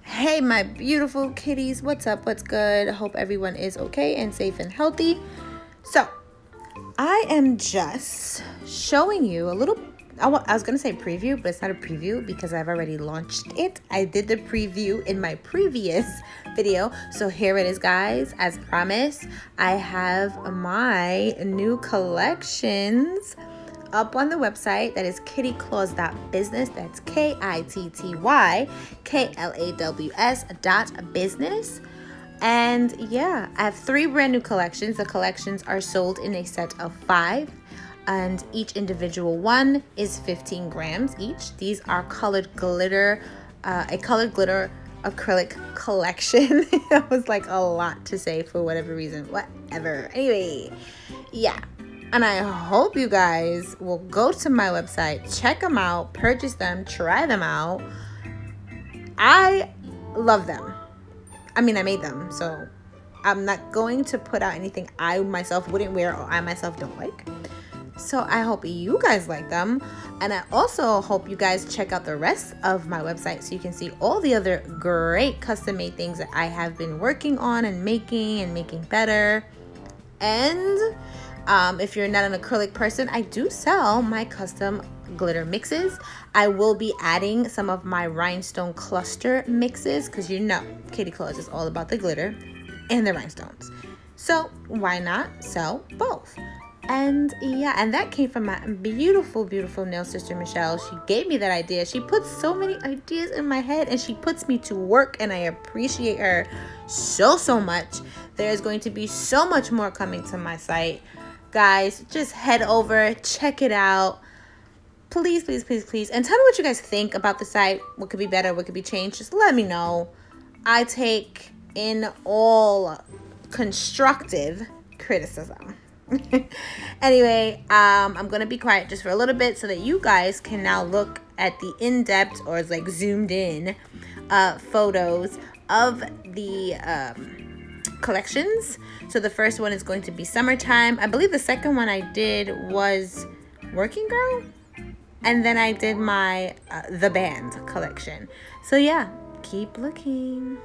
Hey my beautiful kitties, what's up, what's good? I hope everyone is okay and safe and healthy. So I am just showing you a little, I was going to say preview, but it's not a preview because I've already launched it. I did the preview in my previous video. So here it is, guys. As promised, I have my new collections up on the website. That is kittyclaws.business. That's KITTYKLAWS.business. And yeah, I have 3 brand new collections. The collections are sold in a set of 5, and each individual one is 15 grams each. These are colored glitter, a colored glitter acrylic collection. That was like a lot to say for whatever reason. Whatever. Anyway, yeah. And I hope you guys will go to my website, check them out, purchase them, try them out. I love them. I mean, I made them, so I'm not going to put out anything I myself wouldn't wear or I myself don't like. So I hope you guys like them. And I also hope you guys check out the rest of my website so you can see all the other great custom-made things that I have been working on and making better. And if you're not an acrylic person, I do sell my custom glitter mixes. I will be adding some of my rhinestone cluster mixes because you know Kitty Claus is all about the glitter and the rhinestones. So why not sell both? And yeah, and that came from my beautiful nail sister Michelle. She gave me that idea. She puts so many ideas in my head and she puts me to work, and I appreciate her so much. There's going to be so much more coming to my site. Guys, just head over, check it out. Please. And tell me what you guys think about the site. What could be better? What could be changed? Just let me know. I take in all constructive criticism. Anyway, I'm going to be quiet just for a little bit so that you guys can now look at the in-depth, or it's like zoomed in, photos of the collections. So the first one is going to be summertime. I believe the second one I did was working girl, and then I did my the band collection. So yeah, keep looking.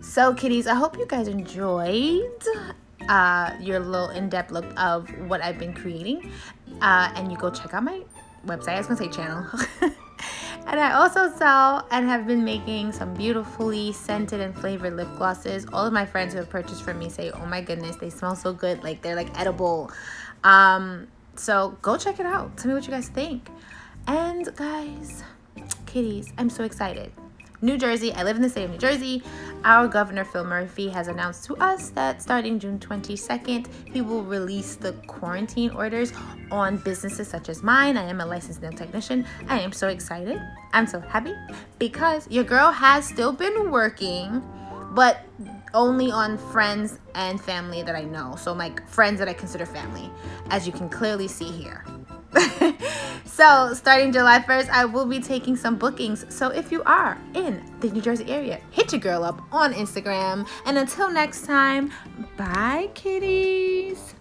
So kitties, I hope you guys enjoyed your little in-depth look of what I've been creating, and you go check out my website. I was gonna say channel. And I also sell and have been making some beautifully scented and flavored lip glosses. All of my friends who have purchased from me say, oh my goodness, they smell so good, like they're like edible. So go check it out. Tell me what you guys think. And guys, kitties, I'm so excited. New Jersey, I live in the state of New Jersey. Our governor, Phil Murphy, has announced to us that starting June 22nd, he will release the quarantine orders on businesses such as mine. I am a licensed nail technician. I am so excited. I'm so happy because your girl has still been working, but only on friends and family that I know. So like friends that I consider family, as you can clearly see here. So starting July 1st, I will be taking some bookings. So if you are in the New Jersey area, hit your girl up on Instagram. And until next time, bye kitties.